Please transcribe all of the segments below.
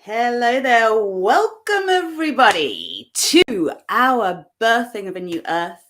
Hello there. Welcome everybody to our birthing of a new earth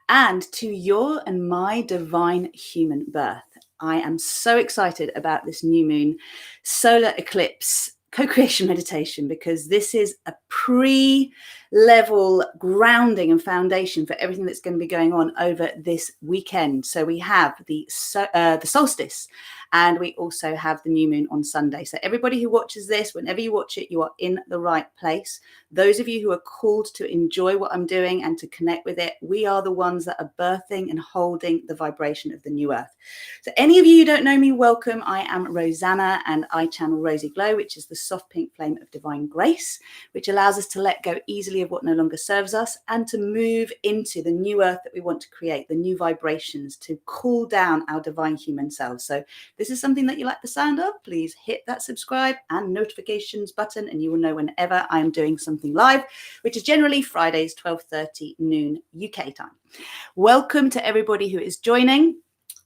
and to your and my divine human birth. I am so excited about this new moon solar eclipse co-creation meditation because this is a pre-level grounding and foundation for everything that's going to be going on over this weekend. So we have the solstice, and we also have the new moon on Sunday. So everybody who watches this, whenever you watch it, you are in the right place. Those of you who are called to enjoy what I'm doing and to connect with it, we are the ones that are birthing and holding the vibration of the new earth. So any of you who don't know me, welcome. I am Rosanna and I channel RozyGlow, which is the soft pink flame of divine grace, which allows us to let go easily of what no longer serves us and to move into the new earth that we want to create, the new vibrations, to cool down our divine human selves. So this is something that you like the sound of, please hit that subscribe and notifications button and you will know whenever I'm doing something live, which is generally Fridays, 12:30 noon UK time. Welcome to everybody who is joining.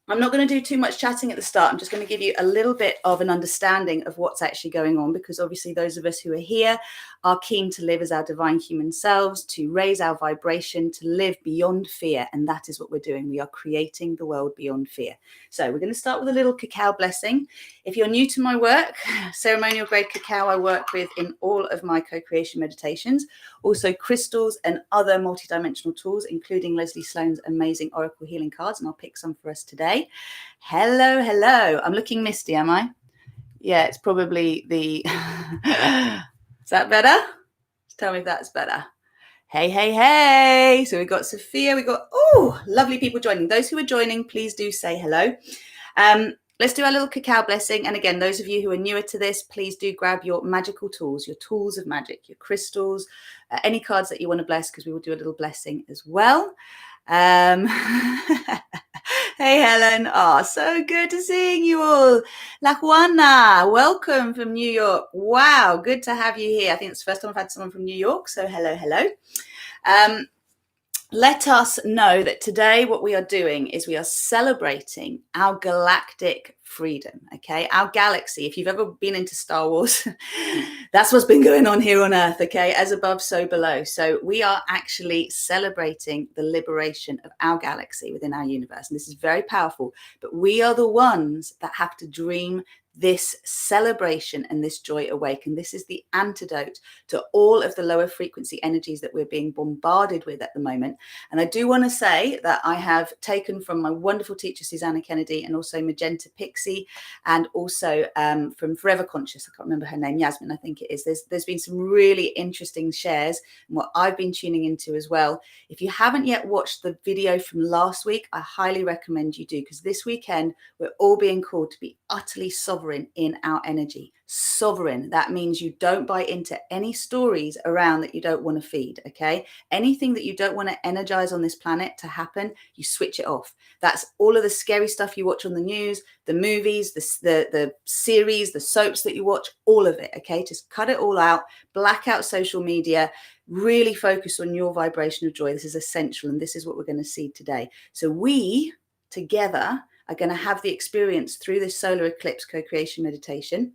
I'm not going to do too much chatting at the start. I'm just going to give you a little bit of an understanding of what's actually going on, because obviously those of us who are here are keen to live as our divine human selves, to raise our vibration, to live beyond fear. And that is what we're doing. We are creating the world beyond fear. So we're going to start with a little cacao blessing. If you're new to my work, ceremonial grade cacao I work with in all of my co-creation meditations, also crystals and other multidimensional tools, including Leslie Sloan's amazing Oracle healing cards. And I'll pick some for us today. Hello, hello. I'm looking misty, am I? Yeah, it's probably the... Is that better? Just tell me if that's better. Hey, hey, hey. So we've got Sophia, we've got, lovely people joining. Those who are joining, please do say hello. Let's do our little cacao blessing. And again, those of you who are newer to this, please do grab your magical tools, your tools of magic, your crystals, any cards that you want to bless, because we will do a little blessing as well. Hey, Helen. Oh, so good to seeing you all. La Juana, welcome from New York. Wow, good to have you here. I think it's the first time I've had someone from New York, so hello, hello. Let us know that today what we are doing is we are celebrating our galactic freedom, okay? Our galaxy, if you've ever been into Star Wars, that's what's been going on here on Earth, okay? As above, so below. So we are actually celebrating the liberation of our galaxy within our universe. And this is very powerful, but we are the ones that have to dream this celebration and this joy awaken. This is the antidote to all of the lower frequency energies that we're being bombarded with at the moment. And I do want to say that I have taken from my wonderful teacher, Susanna Kennedy, and also Magenta Pixie, and also from Forever Conscious, I can't remember her name, Yasmin, I think it is. There's been some really interesting shares and what I've been tuning into as well. If you haven't yet watched the video from last week, I highly recommend you do, because this weekend we're all being called to be utterly sovereign in our energy. Sovereign, that means you don't buy into any stories around that you don't want to feed, okay? Anything that you don't want to energize on this planet to happen, you switch it off. That's all of the scary stuff you watch on the news, the movies, the series, the soaps that you watch, all of it, okay? Just cut it all out, black out social media, really focus on your vibration of joy. This is essential, and this is what we're going to see today. So we together are going to have the experience through this solar eclipse co-creation meditation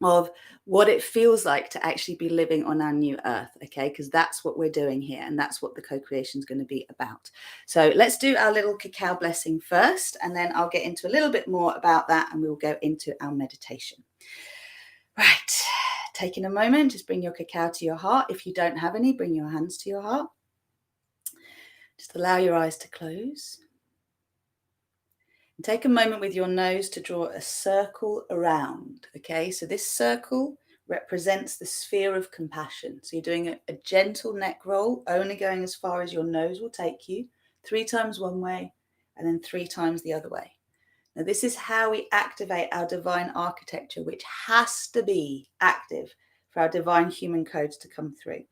of what it feels like to actually be living on our new earth, okay? Because that's what we're doing here, and that's what the co-creation is going to be about. So let's do our little cacao blessing first, and then I'll get into a little bit more about that, and we'll go into our meditation. Right, taking a moment, just bring your cacao to your heart. If you don't have any, bring your hands to your heart. Just allow your eyes to close. And take a moment with your nose to draw a circle around, okay? So this circle represents the sphere of compassion. So you're doing a gentle neck roll, only going as far as your nose will take you, 3 times one way and then 3 times the other way. Now this is how we activate our divine architecture, which has to be active for our divine human codes to come through.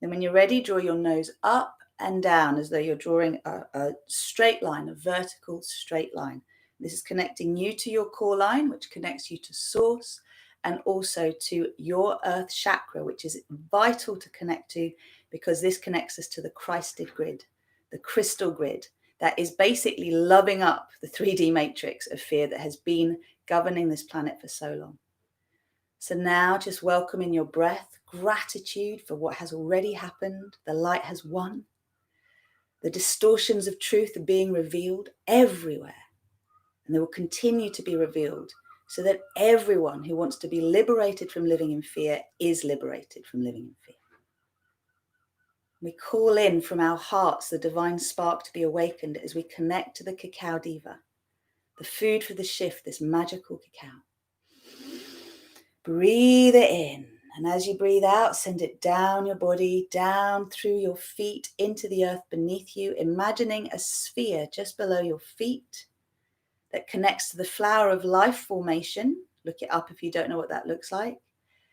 Then when you're ready, draw your nose up and down as though you're drawing a straight line, a vertical straight line. This is connecting you to your core line, which connects you to source, and also to your earth chakra, which is vital to connect to, because this connects us to the Christed grid, the crystal grid, that is basically loving up the 3D matrix of fear that has been governing this planet for so long. So now just welcome in your breath, gratitude for what has already happened. The light has won. The distortions of truth are being revealed everywhere, and they will continue to be revealed so that everyone who wants to be liberated from living in fear is liberated from living in fear. We call in from our hearts the divine spark to be awakened as we connect to the Cacao Diva, the food for the shift, this magical cacao. Breathe it in, and as you breathe out, send it down your body, down through your feet, into the earth beneath you, imagining a sphere just below your feet that connects to the flower of life formation. Look it up if you don't know what that looks like.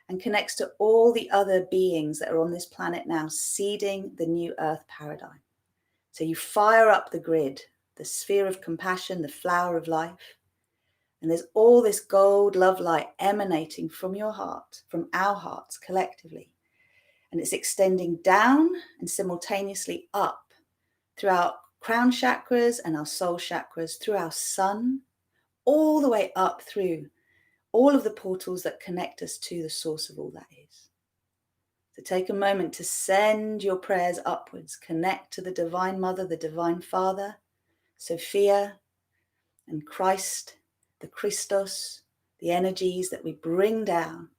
And connects to all the other beings that are on this planet now, seeding the new earth paradigm. So you fire up the grid, the sphere of compassion, the flower of life. And there's all this gold love light emanating from your heart, from our hearts collectively. And it's extending down and simultaneously up through our crown chakras and our soul chakras, through our sun, all the way up through all of the portals that connect us to the source of all that is. So take a moment to send your prayers upwards, connect to the Divine Mother, the Divine Father, Sophia, and Christ, the Christos, the energies that we bring down.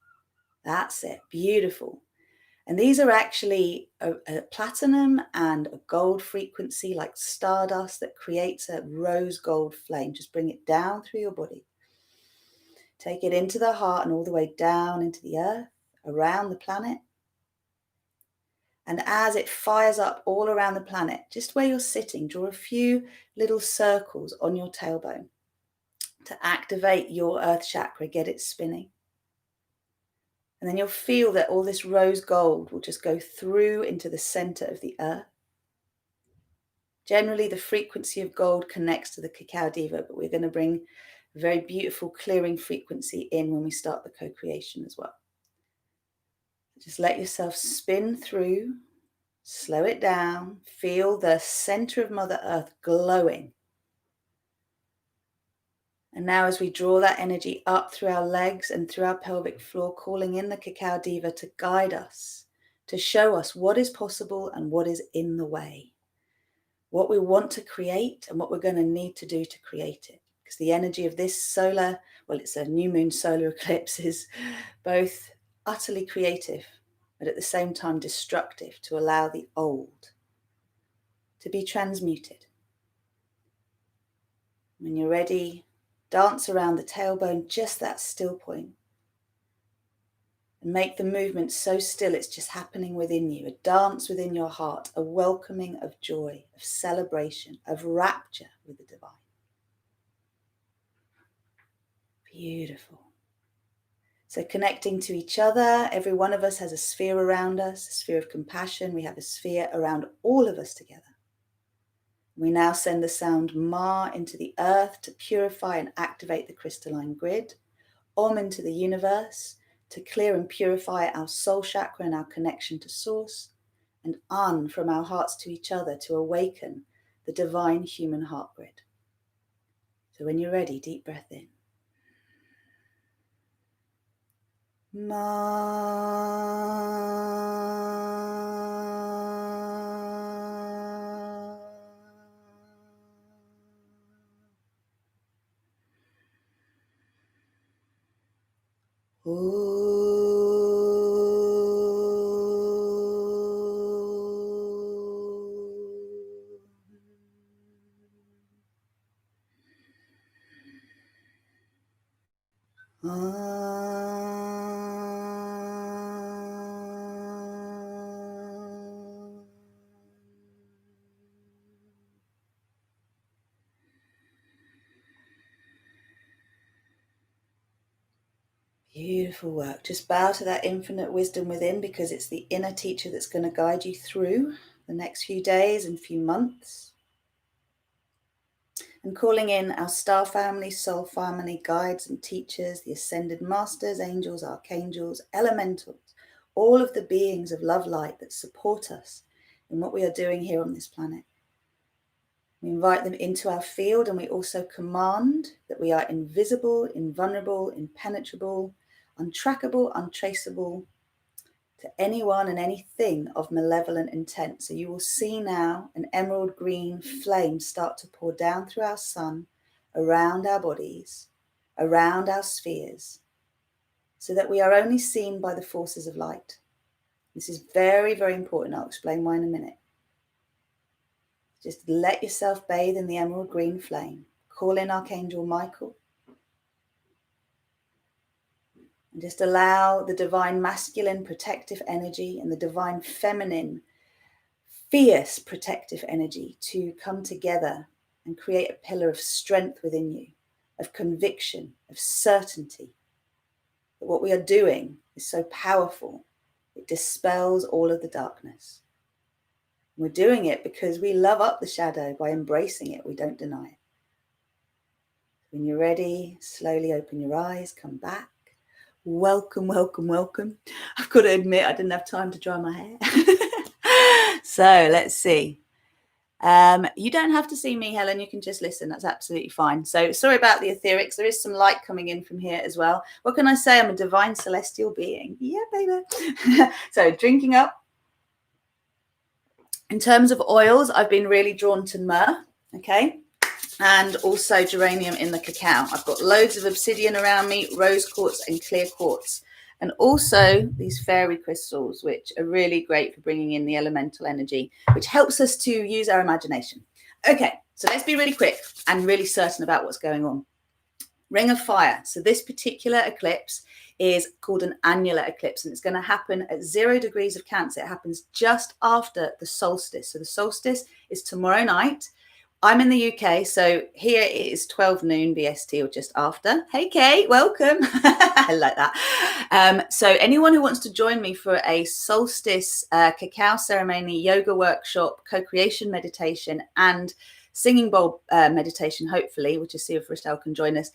That's it, beautiful. And these are actually a platinum and a gold frequency, like stardust, that creates a rose gold flame. Just bring it down through your body. Take it into the heart and all the way down into the earth, around the planet. And as it fires up all around the planet, just where you're sitting, draw a few little circles on your tailbone to activate your earth chakra, get it spinning. And then you'll feel that all this rose gold will just go through into the center of the earth. Generally, the frequency of gold connects to the Cacao Diva, but we're going to bring a very beautiful clearing frequency in when we start the co-creation as well. Just let yourself spin through, slow it down, feel the center of Mother Earth glowing. And now as we draw that energy up through our legs and through our pelvic floor, calling in the Cacao Diva to guide us, to show us what is possible and what is in the way, what we want to create and what we're going to need to do to create it. Because the energy of this solar, well, it's a new moon solar eclipse, is both utterly creative, but at the same time destructive, to allow the old to be transmuted. When you're ready, dance around the tailbone, just that still point. And make the movement so still it's just happening within you, a dance within your heart, a welcoming of joy, of celebration, of rapture with the divine. Beautiful. So connecting to each other, every one of us has a sphere around us, a sphere of compassion. We have a sphere around all of us together. We now send the sound Ma into the earth to purify and activate the crystalline grid, Om into the universe to clear and purify our soul chakra and our connection to source, and An from our hearts to each other to awaken the divine human heart grid. So when you're ready, deep breath in. Ma. Beautiful work. Just bow to that infinite wisdom within, because it's the inner teacher that's going to guide you through the next few days and few months. And calling in our star family, soul family, guides and teachers, the ascended masters, angels, archangels, elementals, all of the beings of love light that support us in what we are doing here on this planet. We invite them into our field, and we also command that we are invisible, invulnerable, impenetrable, untrackable, untraceable to anyone and anything of malevolent intent. So you will see now an emerald green flame start to pour down through our sun, around our bodies, around our spheres, so that we are only seen by the forces of light. This is very, very important. I'll explain why in a minute. Just let yourself bathe in the emerald green flame. Call in Archangel Michael. And just allow the divine masculine protective energy and the divine feminine fierce protective energy to come together and create a pillar of strength within you, of conviction, of certainty that what we are doing is so powerful. It dispels all of the darkness. We're doing it because we love up the shadow by embracing it. We don't deny it. When you're ready, slowly open your eyes, come back. Welcome, welcome, welcome. I've got to admit, I didn't have time to dry my hair. So let's see. You don't have to see me, Helen. You can just listen. That's absolutely fine. So sorry about the etherics. There is some light coming in from here as well. What can I say? I'm a divine celestial being. Yeah, baby. So drinking up. In terms of oils, I've been really drawn to myrrh, okay, and also geranium in the cacao. I've got loads of obsidian around me, rose quartz and clear quartz, and also these fairy crystals, which are really great for bringing in the elemental energy, which helps us to use our imagination. Okay, so let's be really quick and really certain about what's going on. Ring of fire. So this particular eclipse is called an annular eclipse, and it's going to happen at 0 degrees of Cancer. It happens just after the solstice. So the solstice is tomorrow night. I'm in the UK, so here it is 12 noon BST or just after. Hey, Kate, welcome. I like that. So anyone who wants to join me for a solstice cacao ceremony, yoga workshop, co-creation meditation, and singing bowl meditation, hopefully, we'll just see if Rochelle can join us.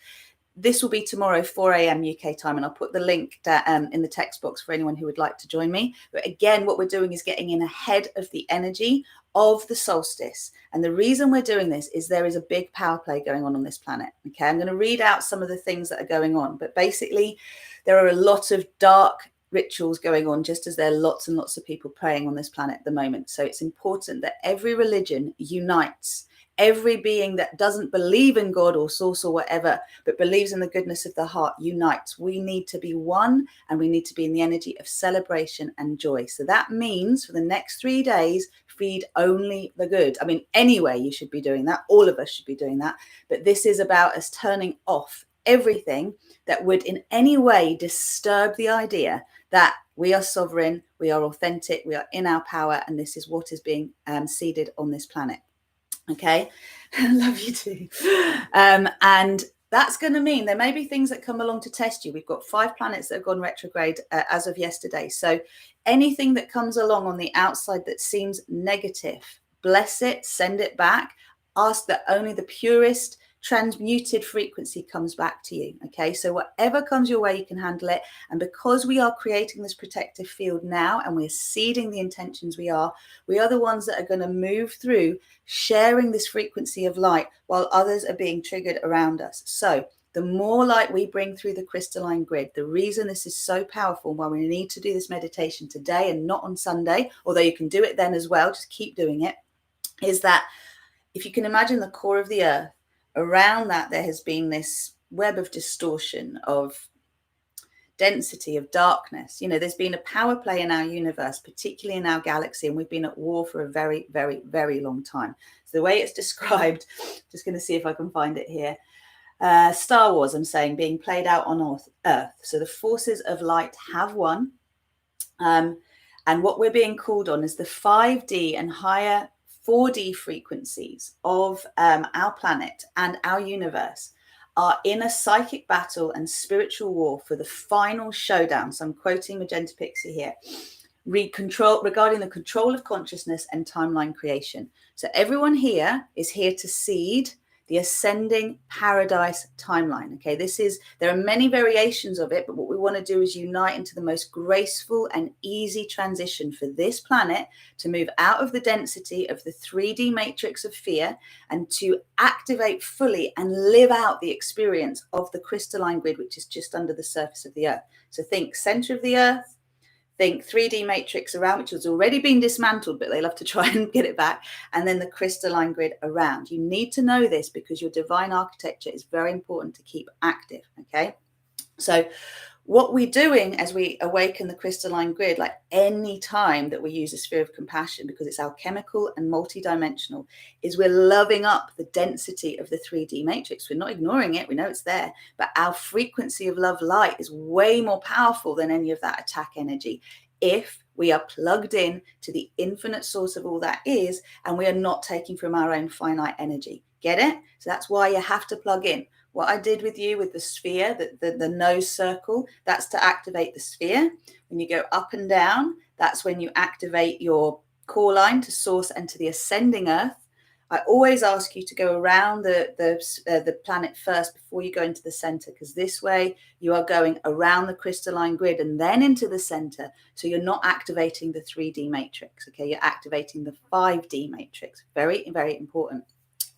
This will be tomorrow, 4 a.m. UK time, and I'll put the link in the text box for anyone who would like to join me. But again, what we're doing is getting in ahead of the energy of the solstice. And the reason we're doing this is there is a big power play going on this planet. Okay, I'm going to read out some of the things that are going on. But basically, there are a lot of dark rituals going on, just as there are lots and lots of people praying on this planet at the moment. So it's important that every religion unites. Every being that doesn't believe in God or source or whatever, but believes in the goodness of the heart unites. We need to be one, and we need to be in the energy of celebration and joy. So that means for the next 3 days, feed only the good. I mean, anyway, you should be doing that. All of us should be doing that. But this is about us turning off everything that would in any way disturb the idea that we are sovereign, we are authentic, we are in our power, and this is what is being seeded on this planet. Okay, love you too. And that's going to mean there may be things that come along to test you. We've got 5 planets that have gone retrograde as of yesterday. So anything that comes along on the outside that seems negative, bless it, send it back. Ask that only the purest transmuted frequency comes back to you. Okay, so whatever comes your way, you can handle it. And because we are creating this protective field now, and we're seeding the intentions, we are the ones that are going to move through sharing this frequency of light while others are being triggered around us. So the more light we bring through the crystalline grid, the reason this is so powerful, why we need to do this meditation today and not on Sunday, although you can do it then as well, just keep doing it, is that if you can imagine the core of the earth, around that there has been this web of distortion, of density, of darkness. You know, there's been a power play in our universe, particularly in our galaxy, and we've been at war for a very, very, very long time. So the way it's described, just going to see if I can find it here. Star Wars, I'm saying, being played out on Earth. So the forces of light have won. And what we're being called on is the 5D and higher 4D frequencies of our planet and our universe are in a psychic battle and spiritual war for the final showdown. So I'm quoting Magenta Pixie here. Regarding the control of consciousness and timeline creation. So everyone here is here to seed the ascending paradise timeline. Okay, there are many variations of it, but what we want to do is unite into the most graceful and easy transition for this planet to move out of the density of the 3D matrix of fear and to activate fully and live out the experience of the crystalline grid, which is just under the surface of the earth. So think center of the earth, think 3D matrix around, which has already been dismantled, but they love to try and get it back. And then the crystalline grid around. You need to know this because your divine architecture is very important to keep active. Okay. So what we're doing as we awaken the crystalline grid, like any time that we use a sphere of compassion, because it's alchemical and multidimensional, is we're loving up the density of the 3D matrix. We're not ignoring it. We know it's there, but our frequency of love light is way more powerful than any of that attack energy if we are plugged in to the infinite source of all that is, and we are not taking from our own finite energy. Get it? So that's why you have to plug in. What I did with you with the sphere, the nose circle, that's to activate the sphere. When you go up and down, that's when you activate your core line to source and to the ascending earth. I always ask you to go around the planet first before you go into the center, because this way you are going around the crystalline grid and then into the center. So you're not activating the 3D matrix. Okay, you're activating the 5D matrix. Very, very important.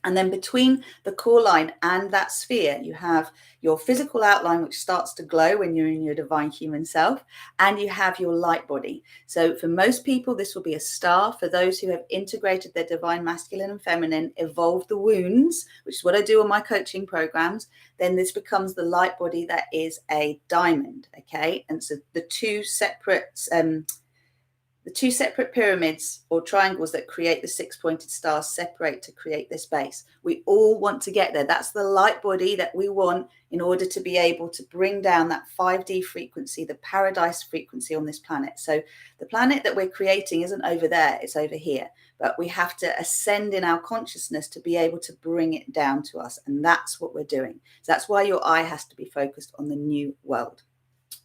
And then between the core line and that sphere, you have your physical outline, which starts to glow when you're in your divine human self, and you have your light body. So for most people, this will be a star. For those who have integrated their divine masculine and feminine, evolved the wounds, which is what I do on my coaching programs, then this becomes the light body that is a diamond. Okay. And so the two separate pyramids or triangles that create the 6-pointed stars separate to create this base. We all want to get there. That's the light body that we want in order to be able to bring down that 5D frequency, the paradise frequency on this planet. So the planet that we're creating isn't over there, it's over here. But we have to ascend in our consciousness to be able to bring it down to us. And that's what we're doing. So that's why your eye has to be focused on the new world.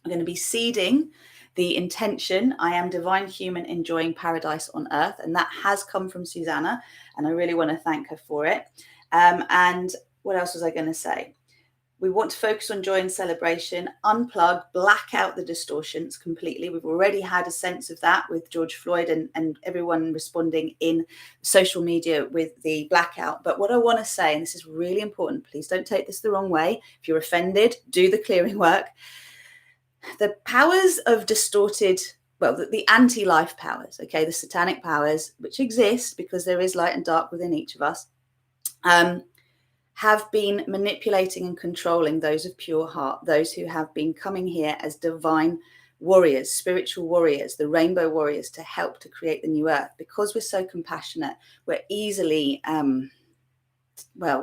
We're going to be seeding the intention, I am divine human enjoying paradise on earth. And that has come from Susanna. And I really want to thank her for it. And what else was I going to say? We want to focus on joy and celebration, unplug, black out the distortions completely. We've already had a sense of that with George Floyd and everyone responding in social media with the blackout. But what I want to say, and this is really important, please don't take this the wrong way. If you're offended, do the clearing work. The powers of distorted, well, the anti-life powers, okay, the satanic powers, which exist because there is light and dark within each of us, have been manipulating and controlling those of pure heart, those who have been coming here as divine warriors, spiritual warriors, the rainbow warriors, to help to create the new earth. Because we're so compassionate, we're easily...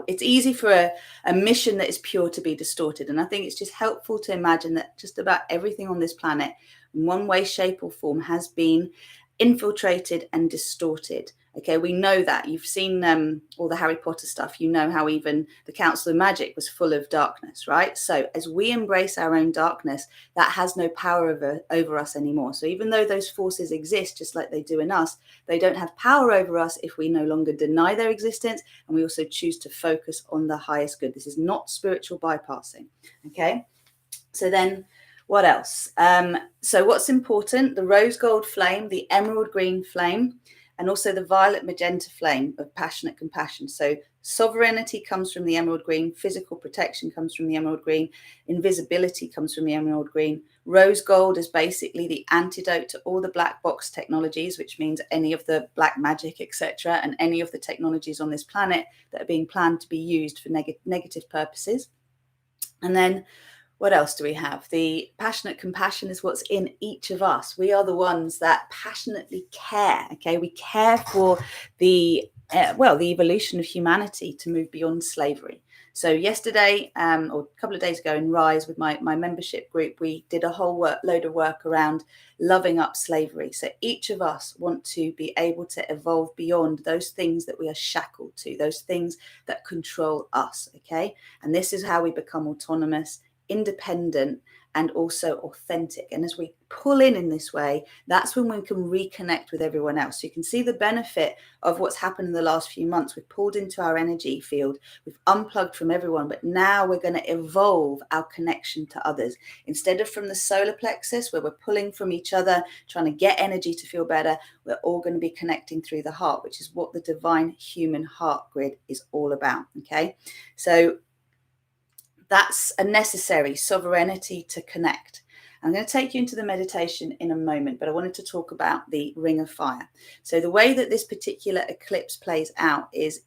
it's easy for a mission that is pure to be distorted. And I think it's just helpful to imagine that just about everything on this planet, in one way, shape or form, has been infiltrated and distorted. Okay, we know that. You've seen all the Harry Potter stuff. You know how even the Council of Magic was full of darkness, right? So as we embrace our own darkness, that has no power over us anymore. So even though those forces exist, just like they do in us, they don't have power over us if we no longer deny their existence, and we also choose to focus on the highest good. This is not spiritual bypassing, okay? So then what else? So what's important? The rose gold flame, the emerald green flame, and also the violet magenta flame of passionate compassion. So sovereignty comes from the emerald green, physical protection comes from the emerald green, invisibility comes from the emerald green. Rose gold is basically the antidote to all the black box technologies, which means any of the black magic, etc., and any of the technologies on this planet that are being planned to be used for negative purposes. And then what else do we have? The passionate compassion is what's in each of us. We are the ones that passionately care. Okay, we care for the evolution of humanity to move beyond slavery. So yesterday, or a couple of days ago in Rise with my membership group, we did a whole load of work around loving up slavery. So each of us want to be able to evolve beyond those things that we are shackled to, those things that control us. Okay, and this is how we become autonomous, independent, and also authentic. And as we pull in this way, that's when we can reconnect with everyone else. So you can see the benefit of what's happened in the last few months. We've pulled into our energy field, we've unplugged from everyone, but now we're going to evolve our connection to others. Instead of from the solar plexus, where we're pulling from each other, trying to get energy to feel better, we're all going to be connecting through the heart, which is what the divine human heart grid is all about. Okay, so that's a necessary sovereignty to connect. I'm going to take you into the meditation in a moment, but I wanted to talk about the ring of fire. So the way that this particular eclipse plays out is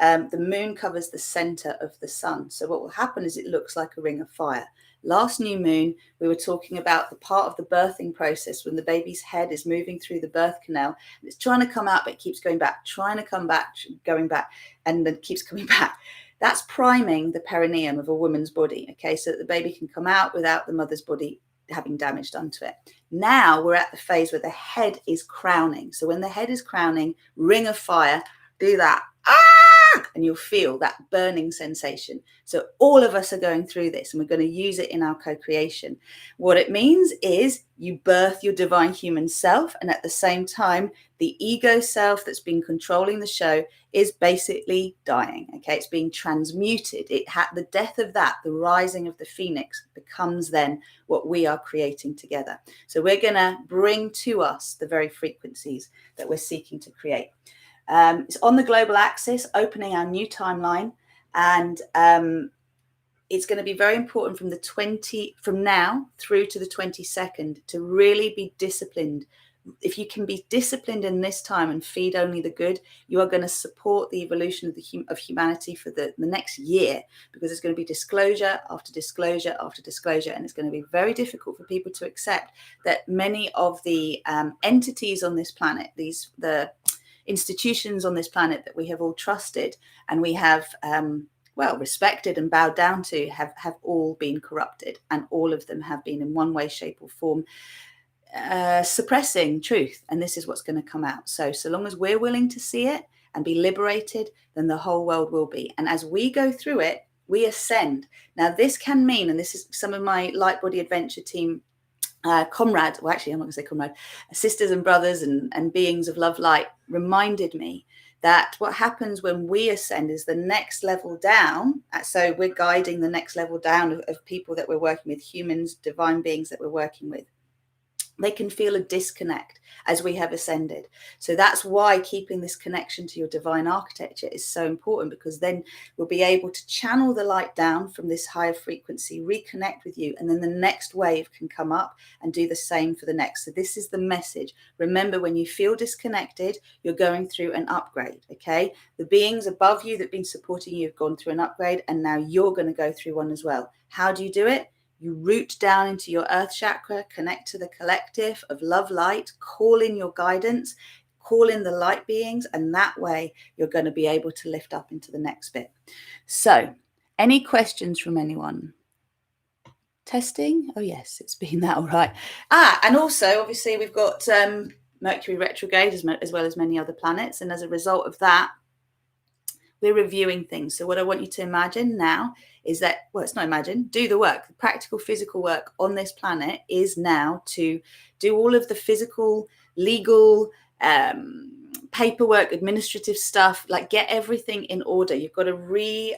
the moon covers the center of the sun. So what will happen is it looks like a ring of fire. Last new moon, we were talking about the part of the birthing process when the baby's head is moving through the birth canal. And it's trying to come out, but it keeps going back, trying to come back, going back, and then keeps coming back. That's priming the perineum of a woman's body, okay, so that the baby can come out without the mother's body having damage done to it. Now we're at the phase where the head is crowning. So when the head is crowning, ring of fire, do that. And you'll feel that burning sensation. So all of us are going through this, and we're going to use it in our co-creation. What it means is you birth your divine human self, and at the same time, the ego self that's been controlling the show is basically dying. Okay, it's being transmuted. The death of that, the rising of the phoenix, becomes then what we are creating together. So we're going to bring to us the very frequencies that we're seeking to create. It's on the global axis, opening our new timeline, and it's going to be very important from now through to the 22nd to really be disciplined. If you can be disciplined in this time and feed only the good, you are going to support the evolution of humanity for the next year, because there's going to be disclosure after disclosure after disclosure, and it's going to be very difficult for people to accept that many of the entities on this planet, the institutions on this planet that we have all trusted and we have respected and bowed down to, have all been corrupted, and all of them have been in one way, shape or form suppressing truth. And this is what's going to come out. So long as we're willing to see it and be liberated, then the whole world will be. And as we go through it, we ascend. Now this can mean, and this is some of my Light Body Adventure team comrades, well actually I'm not going to say comrade, sisters and brothers and beings of love light reminded me that what happens when we ascend is the next level down. So we're guiding the next level down of people that we're working with, humans, divine beings that we're working with. They can feel a disconnect as we have ascended. So that's why keeping this connection to your divine architecture is so important, because then we'll be able to channel the light down from this higher frequency, reconnect with you, and then the next wave can come up and do the same for the next. So this is the message. Remember, when you feel disconnected, you're going through an upgrade, okay? The beings above you that have been supporting you have gone through an upgrade, and now you're going to go through one as well. How do you do it? You root down into your earth chakra, connect to the collective of love light, call in your guidance, call in the light beings, and that way you're going to be able to lift up into the next bit. So, any questions from anyone? Testing? Oh yes, it's been that all right. And also, obviously, we've got Mercury Retrograde as well as many other planets, and as a result of that, we're reviewing things. So what I want you to imagine now is that, well, it's not imagine, do the work. The practical physical work on this planet is now to do all of the physical, legal, paperwork, administrative stuff, like get everything in order. You've got to rewire.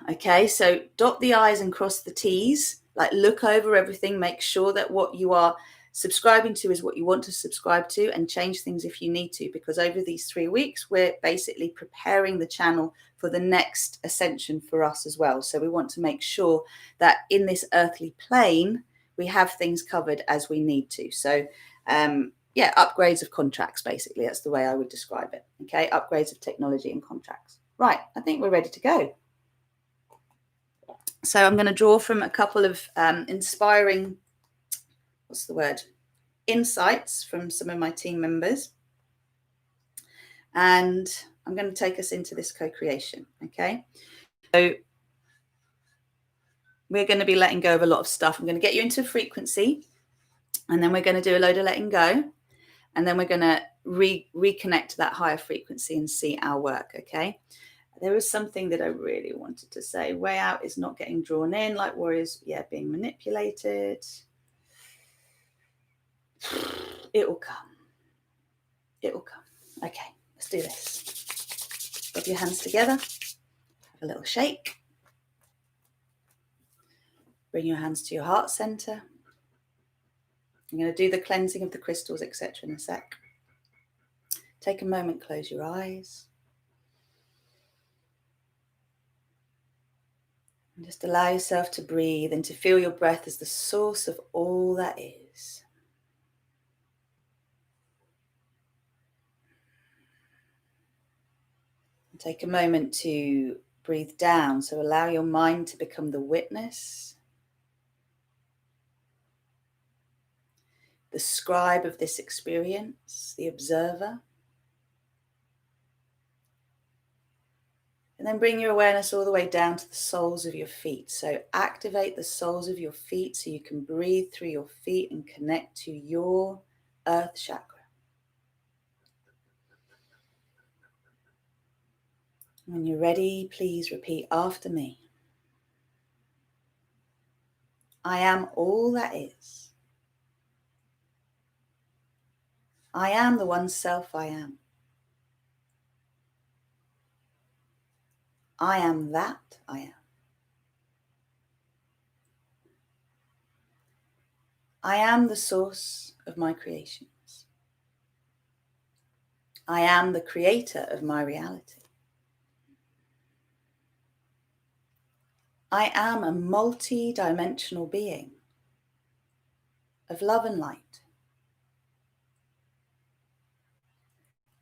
Okay, so dot the I's and cross the T's, like look over everything, make sure that what you are subscribing to is what you want to subscribe to, and change things if you need to, because over these 3 weeks we're basically preparing the channel for the next ascension for us as well. So we want to make sure that in this earthly plane we have things covered as we need to. So upgrades of contracts, basically, that's the way I would describe it. Okay, upgrades of technology and contracts. Right, I think we're ready to go. So I'm going to draw from a couple of inspiring insights from some of my team members, and I'm going to take us into this co-creation. Okay, so we're going to be letting go of a lot of stuff. I'm going to get you into frequency, and then we're going to do a load of letting go, and then we're going to reconnect to that higher frequency and see our work. Okay, There was something that I really wanted to say. Way out is not getting drawn in like warriors, being manipulated. It will come. It will come. Okay, let's do this. Rub your hands together. Have a little shake. Bring your hands to your heart center. I'm going to do the cleansing of the crystals, etc. in a sec. Take a moment, close your eyes. And just allow yourself to breathe and to feel your breath as the source of all that is. And take a moment to breathe down, so allow your mind to become the witness, the scribe of this experience, the observer. And then bring your awareness all the way down to the soles of your feet. So activate the soles of your feet so you can breathe through your feet and connect to your earth chakra. When you're ready, please repeat after me. I am all that is. I am the one self I am. I am that I am. I am the source of my creations. I am the creator of my reality. I am a multi-dimensional being of love and light.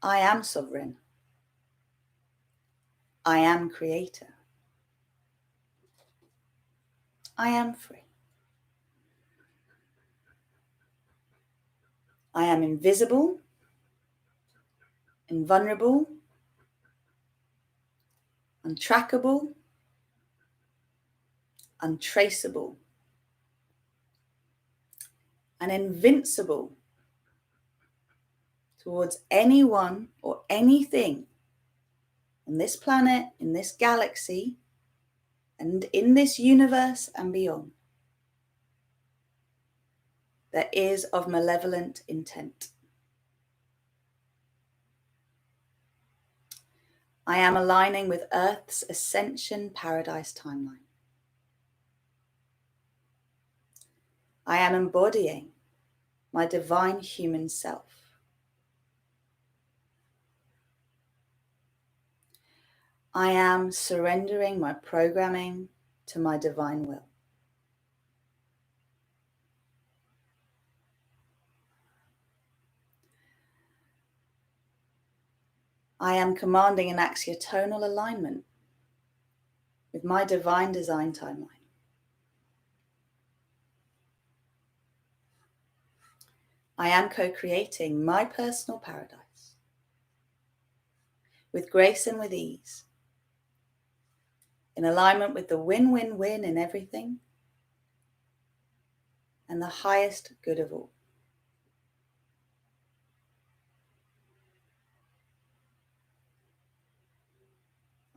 I am sovereign. I am creator. I am free. I am invisible, invulnerable, untrackable, untraceable, and invincible towards anyone or anything on this planet, in this galaxy, and in this universe and beyond that is of malevolent intent. I am aligning with Earth's ascension paradise timeline. I am embodying my divine human self. I am surrendering my programming to my divine will. I am commanding an axiotonal alignment with my divine design timeline. I am co-creating my personal paradise with grace and with ease, in alignment with the win-win-win in everything and the highest good of all.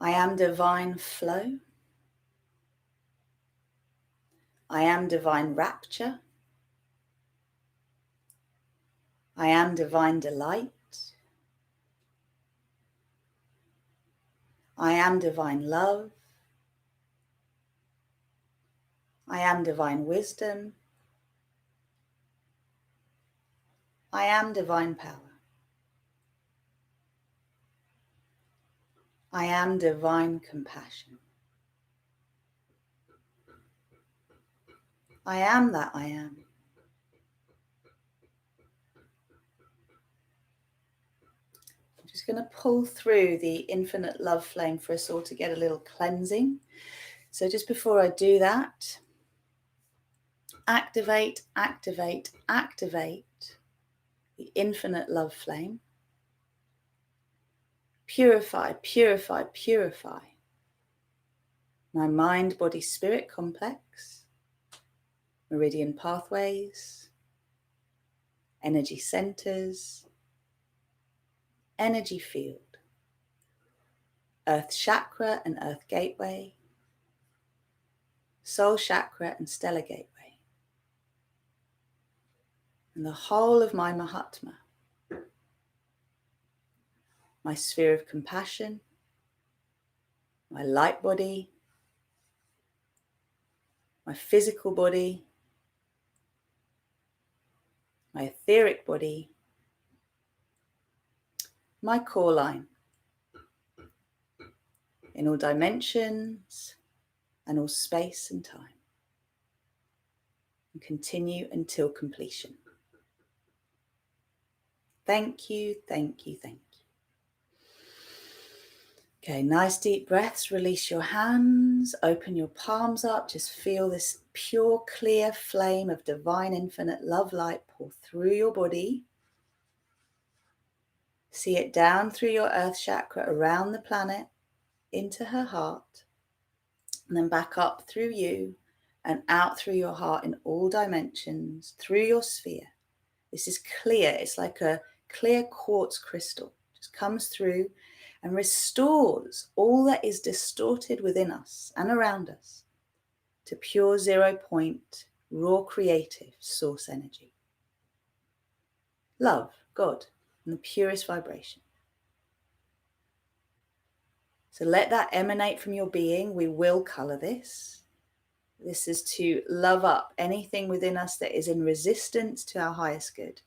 I am divine flow. I am divine rapture. I am divine delight. I am divine love. I am divine wisdom. I am divine power. I am divine compassion. I am that I am. I'm just going to pull through the infinite love flame for us all to get a little cleansing. So just before I do that, activate, activate, activate the infinite love flame. Purify, purify, purify my mind, body, spirit complex, meridian pathways, energy centers, energy field, Earth Chakra and Earth Gateway, Soul Chakra and Stellar Gateway, and the whole of my Mahatma, my sphere of compassion, my light body, my physical body, my etheric body, my core line, in all dimensions and all space and time, and continue until completion. Thank you, thank you, thank you. Okay, nice deep breaths. Release your hands, open your palms up. Just feel this pure, clear flame of divine infinite love light pour through your body. See it down through your earth chakra, around the planet, into her heart, and then back up through you and out through your heart in all dimensions, through your sphere. This is clear. It's like a clear quartz crystal. Just comes through and restores all that is distorted within us and around us to pure 0 point, raw creative source energy. Love, God, and the purest vibration. So let that emanate from your being. We will color this. This is to love up anything within us that is in resistance to our highest good,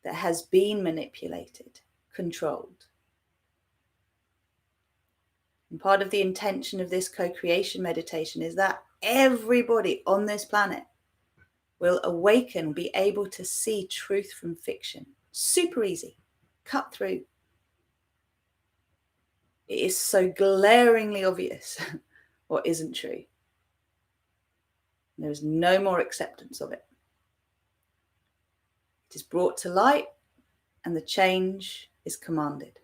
that has been manipulated, controlled. And part of the intention of this co-creation meditation is that everybody on this planet will awaken, be able to see truth from fiction. Super easy, cut through. It is so glaringly obvious what isn't true. There is no more acceptance of it. It is brought to light and the change is commanded.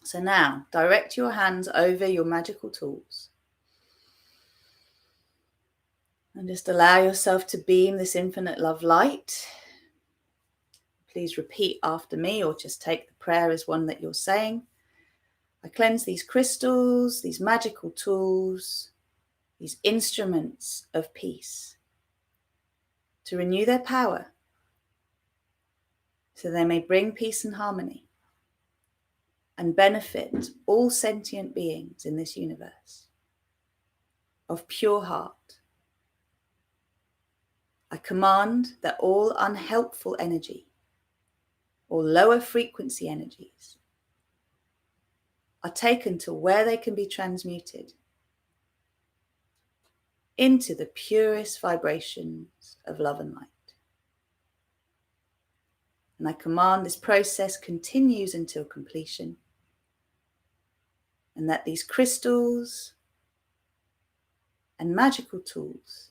So now, direct your hands over your magical tools. And just allow yourself to beam this infinite love light. Please repeat after me, or just take the prayer as one that you're saying. I cleanse these crystals, these magical tools, these instruments of peace, to renew their power so they may bring peace and harmony and benefit all sentient beings in this universe of pure heart. I command that all unhelpful energy or lower frequency energies are taken to where they can be transmuted into the purest vibrations of love and light. And I command this process continues until completion, and that these crystals and magical tools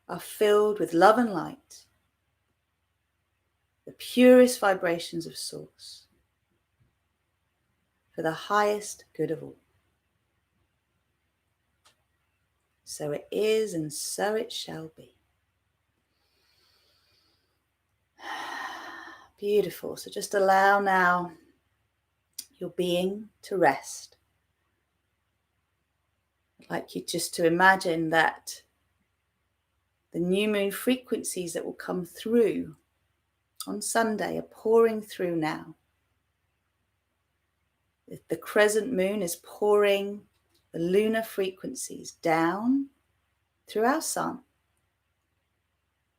are filled with love and light, the purest vibrations of Source, for the highest good of all. So it is, and so it shall be. Beautiful. So just allow now your being to rest. I'd like you just to imagine that the new moon frequencies that will come through on Sunday are pouring through now. The crescent moon is pouring the lunar frequencies down through our sun,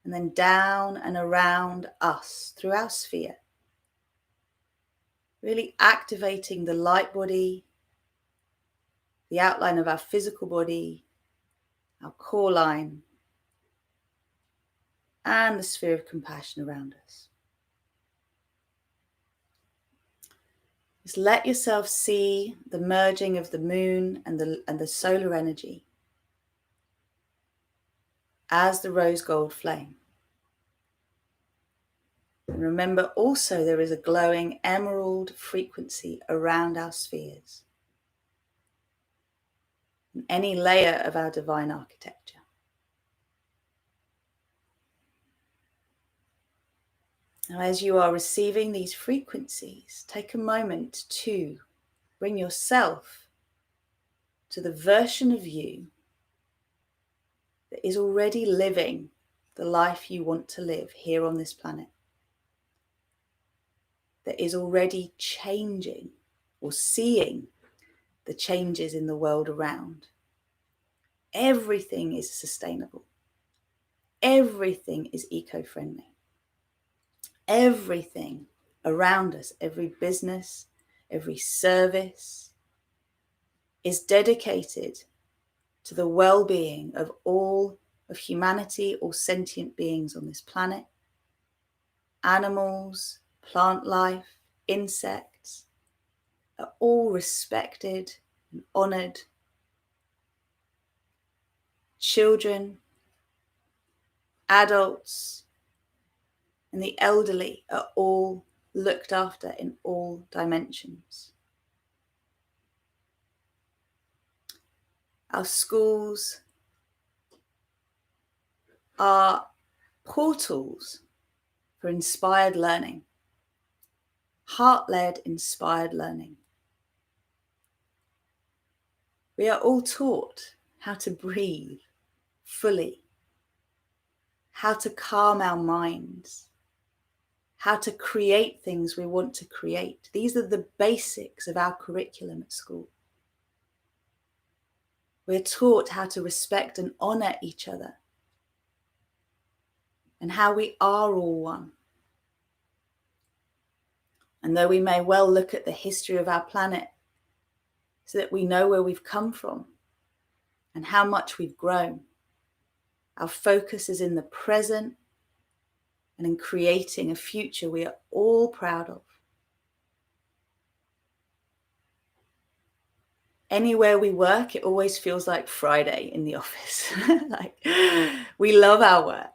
and then down and around us through our sphere, really activating the light body, the outline of our physical body, our core line, and the sphere of compassion around us. Just let yourself see the merging of the moon and the solar energy as the rose gold flame. And remember also there is a glowing emerald frequency around our spheres and any layer of our divine architecture. Now, as you are receiving these frequencies, take a moment to bring yourself to the version of you that is already living the life you want to live here on this planet, that is already changing or seeing the changes in the world around. Everything is sustainable. Everything is eco-friendly. Everything around us, every business, every service is dedicated to the well-being of all of humanity, all sentient beings on this planet, animals, plant life, insects, are all respected and honored. Children, adults, and the elderly are all looked after in all dimensions. Our schools are portals for inspired learning, heart-led inspired learning. We are all taught how to breathe fully, how to calm our minds, how to create things we want to create. These are the basics of our curriculum at school. We're taught how to respect and honor each other and how we are all one. And though we may well look at the history of our planet so that we know where we've come from and how much we've grown, our focus is in the present and in creating a future we are all proud of. Anywhere we work, it always feels like Friday in the office. Like, we love our work.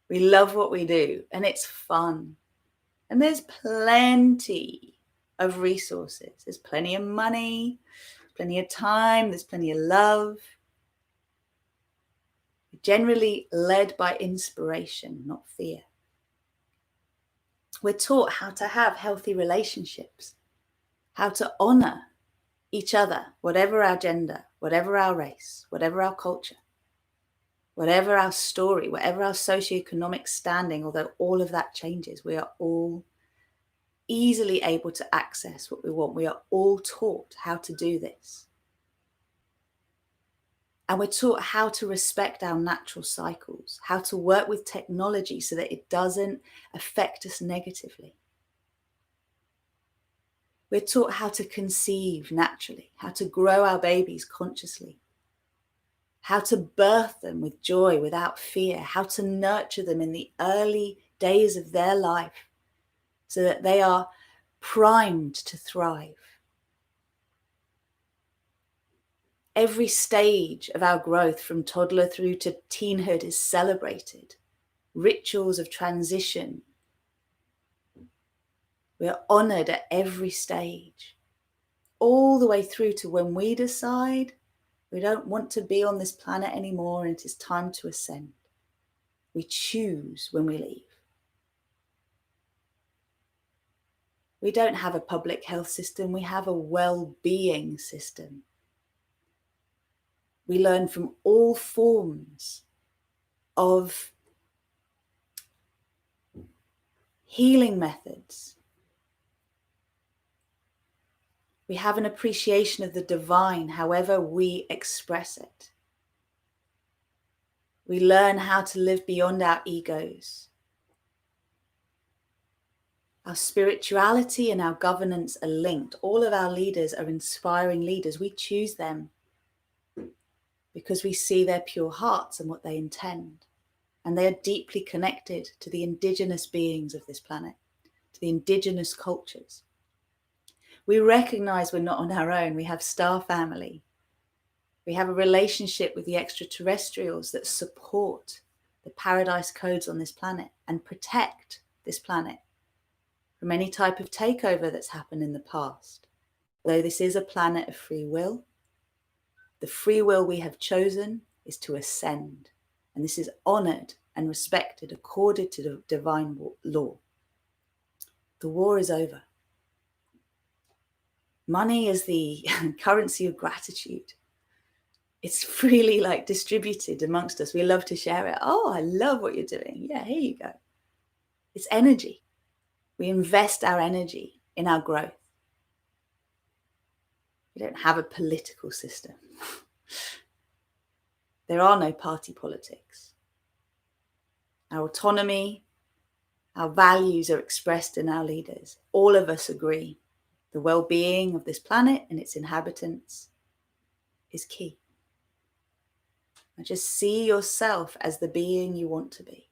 We love what we do, and it's fun. And there's plenty of resources. There's plenty of money, plenty of time, there's plenty of love. We're generally led by inspiration, not fear. We're taught how to have healthy relationships, how to honor each other, whatever our gender, whatever our race, whatever our culture, whatever our story, whatever our socioeconomic standing, although all of that changes, we are all easily able to access what we want. We are all taught how to do this. And we're taught how to respect our natural cycles, how to work with technology so that it doesn't affect us negatively. We're taught how to conceive naturally, how to grow our babies consciously, how to birth them with joy, without fear, how to nurture them in the early days of their life so that they are primed to thrive. Every stage of our growth from toddler through to teenhood is celebrated. Rituals of transition. We are honored at every stage, all the way through to when we decide we don't want to be on this planet anymore and it is time to ascend. We choose when we leave. We don't have a public health system, we have a well-being system. We learn from all forms of healing methods. We have an appreciation of the divine, however we express it. We learn how to live beyond our egos. Our spirituality and our governance are linked. All of our leaders are inspiring leaders. We choose them because we see their pure hearts and what they intend. And they are deeply connected to the indigenous beings of this planet, to the indigenous cultures. We recognize we're not on our own. We have star family. We have a relationship with the extraterrestrials that support the paradise codes on this planet and protect this planet from any type of takeover that's happened in the past. Though this is a planet of free will, the free will we have chosen is to ascend, and this is honored and respected according to the divine law. The war is over. Money is the currency of gratitude. It's freely distributed amongst us. We love to share it. Oh, I love what you're doing. Yeah, here you go. It's energy. We invest our energy in our growth. We don't have a political system. There are no party politics. Our autonomy, our values are expressed in our leaders. All of us agree the well-being of this planet and its inhabitants is key. Now just see yourself as the being you want to be.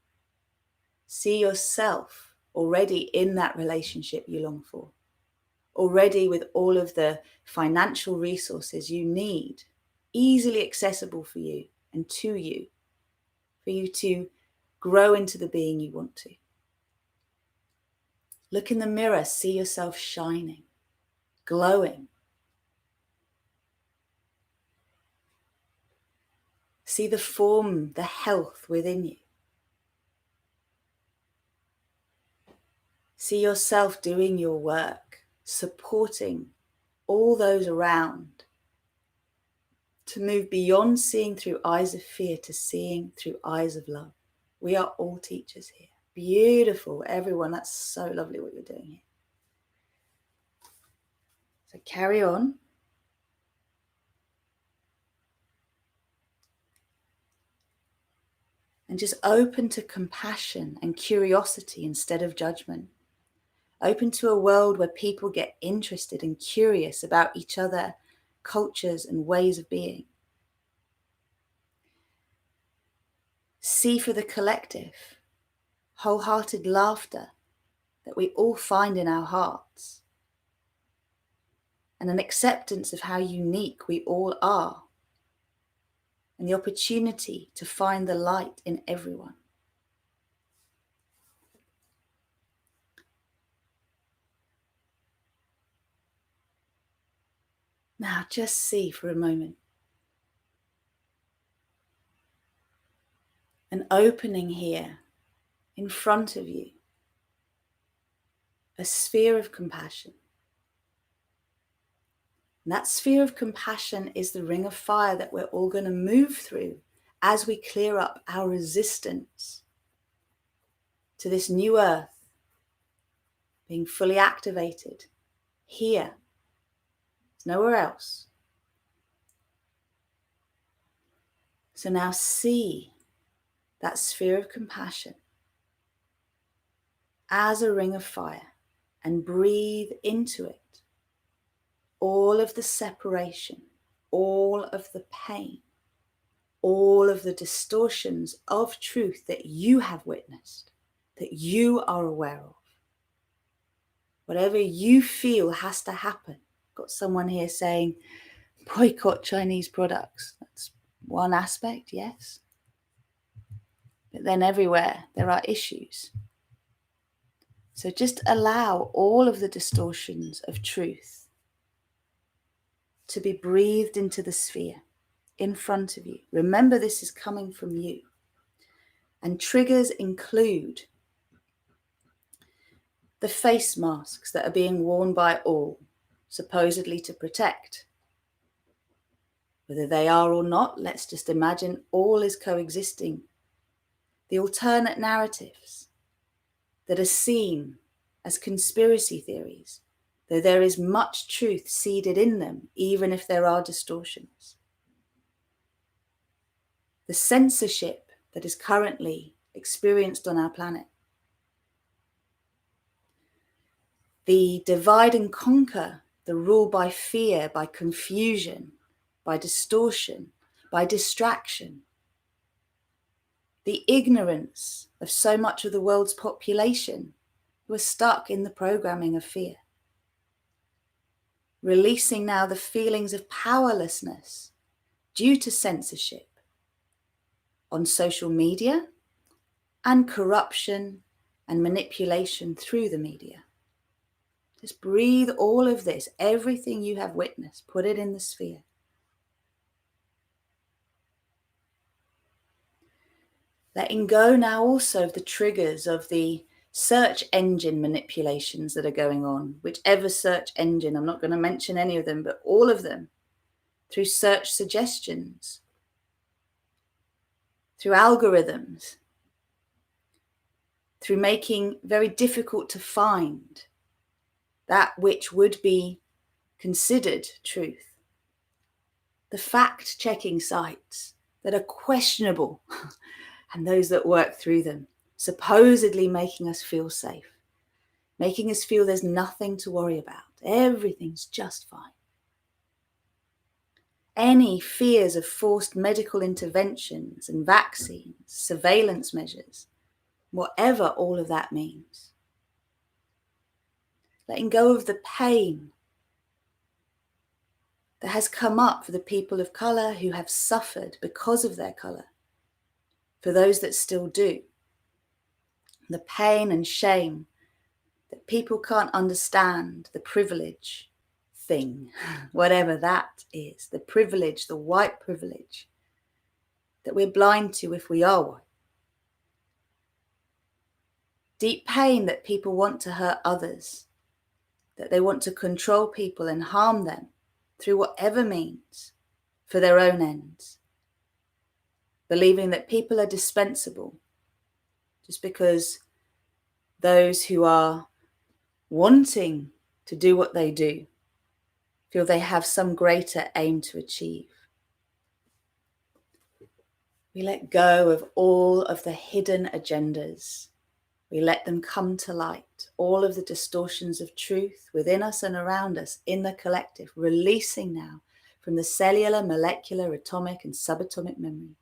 See yourself already in that relationship you long for, already with all of the financial resources you need, easily accessible for you and to you, for you to grow into the being you want to. Look in the mirror, see yourself shining, glowing. See the form, the health within you. See yourself doing your work, supporting all those around to move beyond seeing through eyes of fear to seeing through eyes of love. We are all teachers here. Beautiful, everyone. That's so lovely what you're doing here. So carry on. And just open to compassion and curiosity instead of judgment. Open to a world where people get interested and curious about each other, cultures and ways of being. See for the collective, wholehearted laughter that we all find in our hearts, and an acceptance of how unique we all are, and the opportunity to find the light in everyone. Now just see for a moment an opening here in front of you, a sphere of compassion. And that sphere of compassion is the ring of fire that we're all going to move through as we clear up our resistance to this new earth being fully activated here. It's nowhere else. So now see that sphere of compassion as a ring of fire and breathe into it all of the separation, all of the pain, all of the distortions of truth that you have witnessed, that you are aware of. Whatever you feel has to happen. Got someone here saying, boycott Chinese products. That's one aspect, yes. But then everywhere there are issues. So just allow all of the distortions of truth to be breathed into the sphere in front of you. Remember, this is coming from you. And triggers include the face masks that are being worn by all, supposedly to protect. Whether they are or not, let's just imagine all is coexisting. The alternate narratives that are seen as conspiracy theories, though there is much truth seeded in them, even if there are distortions. The censorship that is currently experienced on our planet. The divide and conquer, the rule by fear, by confusion, by distortion, by distraction. The ignorance of so much of the world's population who are stuck in the programming of fear. Releasing now the feelings of powerlessness due to censorship on social media and corruption and manipulation through the media. Just breathe all of this, everything you have witnessed, put it in the sphere. Letting go now also of the triggers of the search engine manipulations that are going on, whichever search engine. I'm not going to mention any of them, but all of them, through search suggestions, through algorithms, through making very difficult to find that which would be considered truth. The fact-checking sites that are questionable and those that work through them, supposedly making us feel safe, making us feel there's nothing to worry about. Everything's just fine. Any fears of forced medical interventions and vaccines, surveillance measures, whatever all of that means. Letting go of the pain that has come up for the people of colour who have suffered because of their colour, for those that still do. The pain and shame that people can't understand, the privilege thing, whatever that is, the privilege, the white privilege that we're blind to if we are white. Deep pain that people want to hurt others, that they want to control people and harm them through whatever means for their own ends. Believing that people are dispensable just because those who are wanting to do what they do feel they have some greater aim to achieve. We let go of all of the hidden agendas. We let them come to light, all of the distortions of truth within us and around us in the collective, releasing now from the cellular, molecular, atomic and subatomic memory,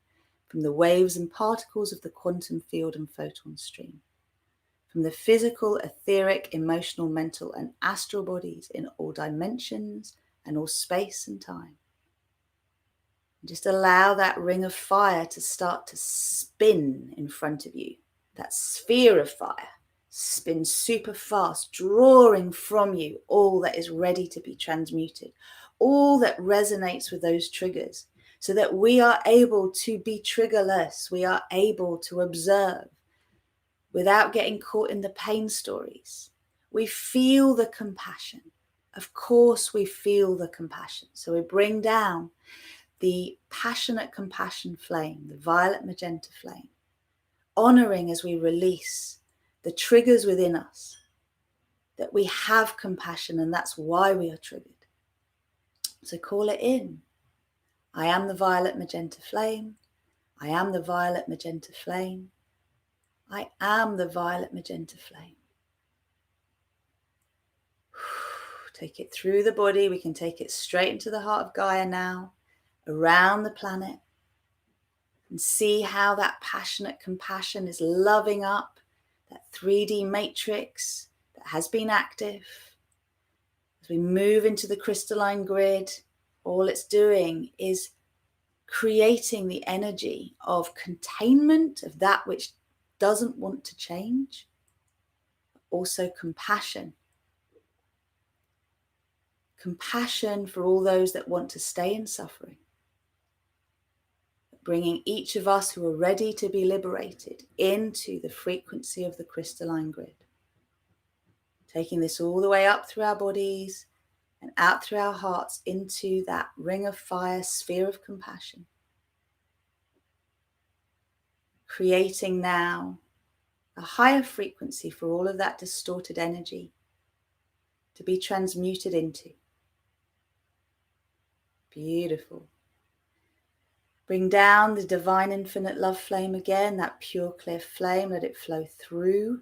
from the waves and particles of the quantum field and photon stream, from the physical, etheric, emotional, mental and astral bodies in all dimensions and all space and time. And just allow that ring of fire to start to spin in front of you. That sphere of fire spins super fast, drawing from you all that is ready to be transmuted, all that resonates with those triggers, so that we are able to be triggerless. We are able to observe without getting caught in the pain stories. We feel the compassion. Of course, we feel the compassion. So we bring down the passionate compassion flame, the violet magenta flame, honoring as we release the triggers within us, that we have compassion and that's why we are triggered. So call it in. I am the violet magenta flame. I am the violet magenta flame. I am the violet magenta flame. Take it through the body. We can take it straight into the heart of Gaia now, around the planet, and see how that passionate compassion is loving up that 3D matrix that has been active. As we move into the crystalline grid, all it's doing is creating the energy of containment of that which doesn't want to change, also compassion. Compassion for all those that want to stay in suffering. Bringing each of us who are ready to be liberated into the frequency of the crystalline grid. Taking this all the way up through our bodies and out through our hearts into that ring of fire, sphere of compassion. Creating now a higher frequency for all of that distorted energy to be transmuted into. Beautiful. Bring down the divine infinite love flame again, that pure clear flame, let it flow through.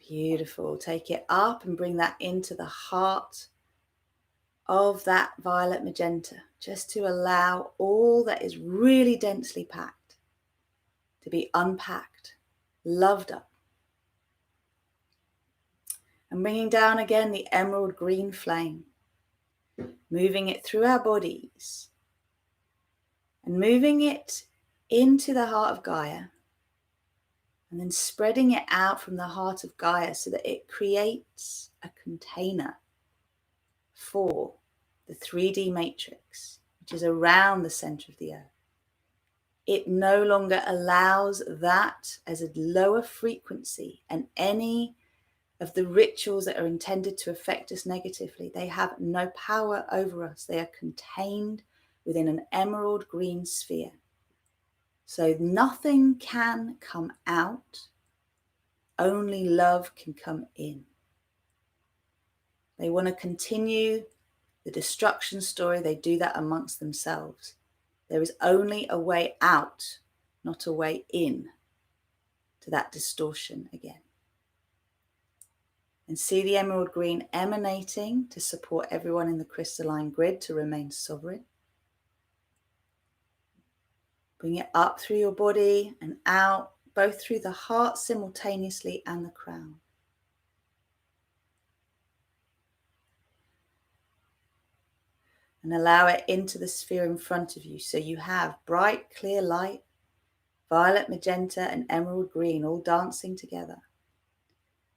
Beautiful. Take it up and bring that into the heart of that violet magenta, just to allow all that is really densely packed to be unpacked, loved up. And bringing down again the emerald green flame, moving it through our bodies and moving it into the heart of Gaia, and then spreading it out from the heart of Gaia so that it creates a container for the 3D matrix, which is around the center of the earth. It no longer allows that as a lower frequency, and any of the rituals that are intended to affect us negatively, they have no power over us. They are contained within an emerald green sphere. So nothing can come out, only love can come in. They want to continue the destruction story. They do that amongst themselves. There is only a way out, not a way in to that distortion again. And see the emerald green emanating to support everyone in the crystalline grid to remain sovereign. Bring it up through your body and out, both through the heart simultaneously and the crown. And allow it into the sphere in front of you. So you have bright, clear light, violet, magenta, and emerald green all dancing together.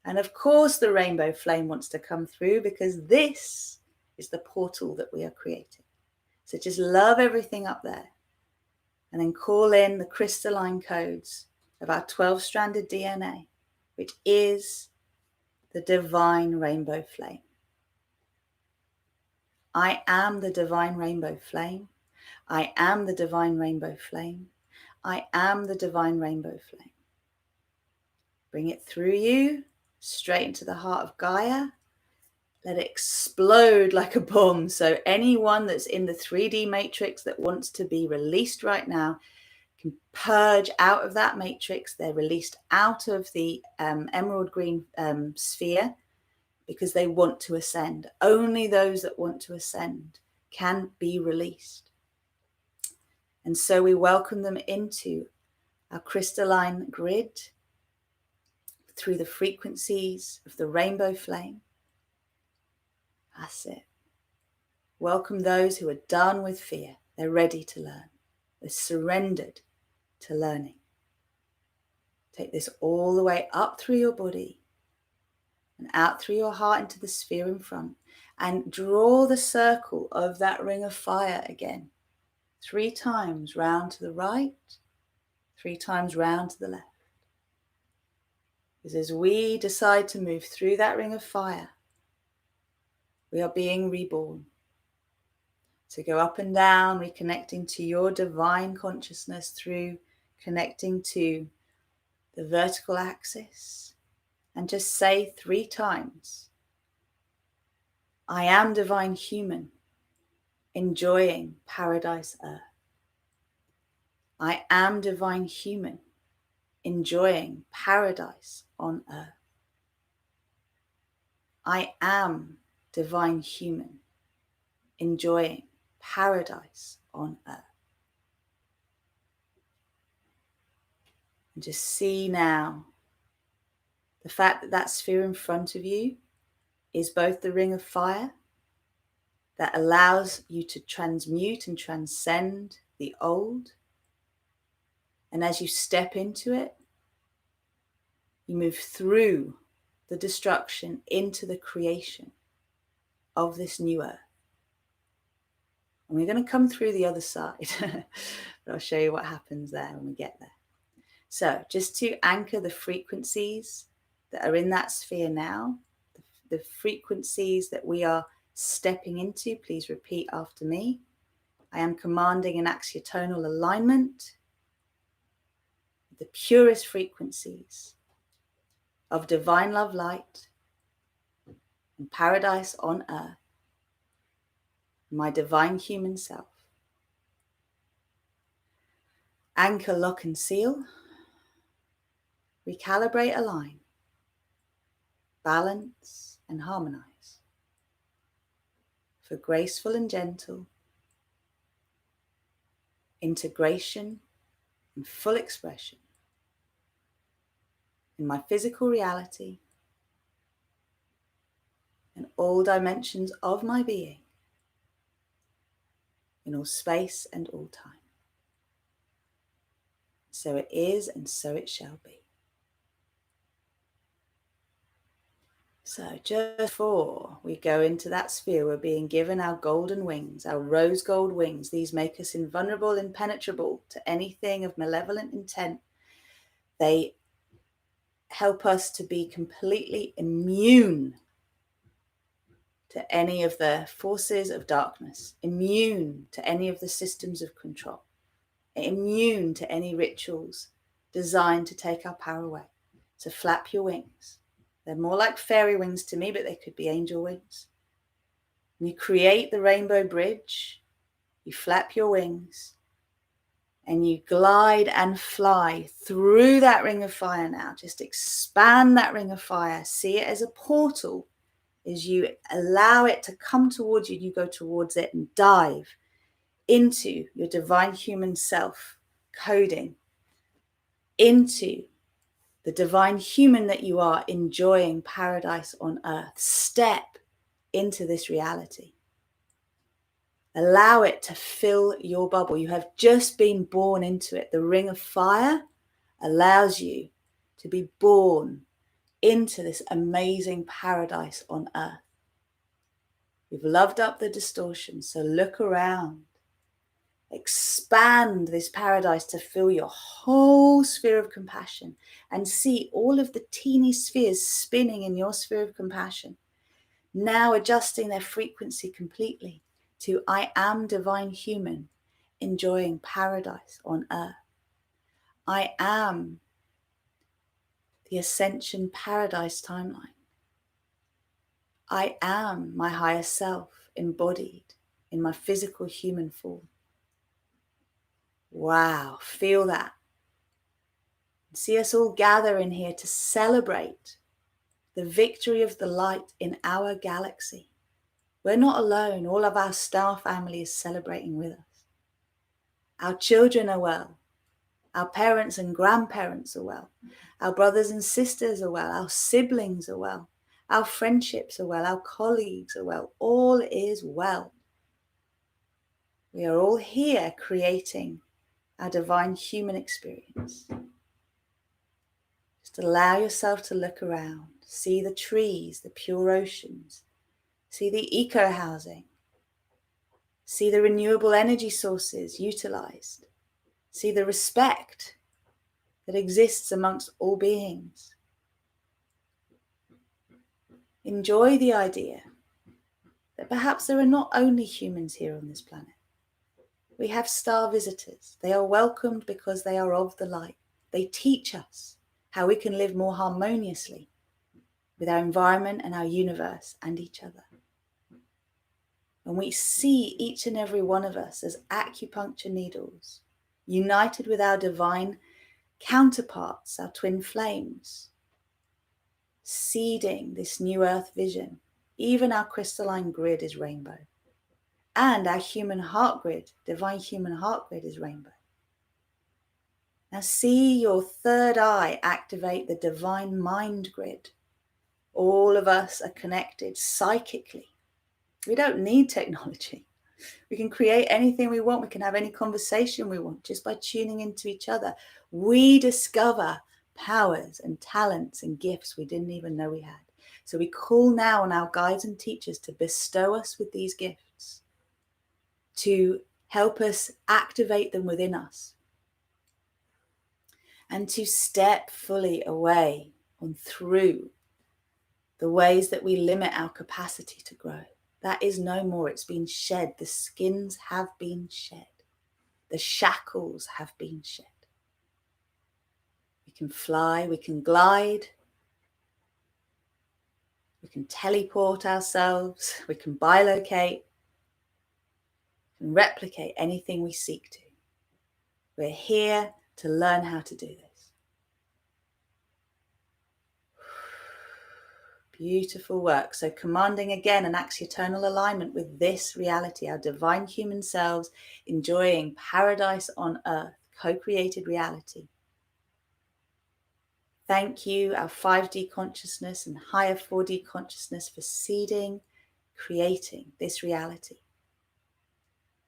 And of course the rainbow flame wants to come through, because this is the portal that we are creating. So just love everything up there. And then call in the crystalline codes of our 12-stranded DNA, which is the divine rainbow flame. I am the divine rainbow flame. I am the divine rainbow flame. I am the divine rainbow flame. Bring it through you, straight into the heart of Gaia. Let it explode like a bomb. So anyone that's in the 3D matrix that wants to be released right now can purge out of that matrix. They're released out of the emerald green sphere because they want to ascend. Only those that want to ascend can be released. And so we welcome them into our crystalline grid through the frequencies of the rainbow flame. That's it. Welcome those who are done with fear. They're ready to learn. They're surrendered to learning. Take this all the way up through your body and out through your heart into the sphere in front, and draw the circle of that ring of fire again. 3 times round to the right, 3 times round to the left. Because as we decide to move through that ring of fire, we are being reborn. So go up and down, reconnecting to your divine consciousness through connecting to the vertical axis. And just say 3 times, I am divine human, enjoying paradise earth. I am divine human, enjoying paradise on earth. I am divine human, enjoying paradise on earth. And just see now the fact that that sphere in front of you is both the ring of fire that allows you to transmute and transcend the old. And as you step into it, you move through the destruction into the creation of this new earth. And we're going to come through the other side, but I'll show you what happens there when we get there. So just to anchor the frequencies that are in that sphere now, the frequencies that we are stepping into, please repeat after me. I am commanding an axiotonal alignment with the purest frequencies of divine love light and paradise on earth, my divine human self. Anchor, lock and seal. Recalibrate, align, balance and harmonize for graceful and gentle integration and full expression in my physical reality and all dimensions of my being, in all space and all time. So it is, and so it shall be. So just before we go into that sphere, we're being given our golden wings, our rose gold wings. These make us invulnerable, impenetrable to anything of malevolent intent. They help us to be completely immune to any of the forces of darkness, immune to any of the systems of control, immune to any rituals designed to take our power away. So flap your wings. They're more like fairy wings to me, but they could be angel wings. You create the rainbow bridge, you flap your wings, and you glide and fly through that ring of fire now. Just expand that ring of fire. See it as a portal. As you allow it to come towards you, you go towards it and dive into your divine human self coding, into the divine human that you are, enjoying paradise on earth. Step into this reality. Allow it to fill your bubble. You have just been born into it. The ring of fire allows you to be born into this amazing paradise on earth. You've loved up the distortion, so look around. Expand this paradise to fill your whole sphere of compassion and see all of the teeny spheres spinning in your sphere of compassion, now adjusting their frequency completely to I am divine human, enjoying paradise on earth. I am the ascension paradise timeline. I am my higher self embodied in my physical human form. Wow, feel that. See us all gather in here to celebrate the victory of the light in our galaxy. We're not alone. All of our star family is celebrating with us. Our children are well. Our parents and grandparents are well. Our brothers and sisters are well. Our siblings are well. Our friendships are well. Our colleagues are well. All is well. We are all here creating our divine human experience. Just allow yourself to look around. See the trees, the pure oceans. See the eco-housing. See the renewable energy sources utilized. See the respect that exists amongst all beings. Enjoy the idea that perhaps there are not only humans here on this planet. We have star visitors. They are welcomed because they are of the light. They teach us how we can live more harmoniously with our environment and our universe and each other. And we see each and every one of us as acupuncture needles, united with our divine counterparts, our twin flames, seeding this new earth vision. Even our crystalline grid is rainbow. And our human heart grid, divine human heart grid, is rainbow. Now see your third eye activate the divine mind grid. All of us are connected psychically. We don't need technology. We can create anything we want. We can have any conversation we want just by tuning into each other. We discover powers and talents and gifts we didn't even know we had. So we call now on our guides and teachers to bestow us with these gifts, to help us activate them within us, and to step fully away and through the ways that we limit our capacity to grow. That is no more. It's been shed. The skins have been shed. The shackles have been shed. We can fly, we can glide, we can teleport ourselves, we can bilocate, we can replicate anything we seek to. We're here to learn how to do this. Beautiful work. So commanding again an axiotonal alignment with this reality, our divine human selves enjoying paradise on earth, co-created reality. Thank you, our 5D consciousness and higher 4D consciousness, for seeding, creating this reality.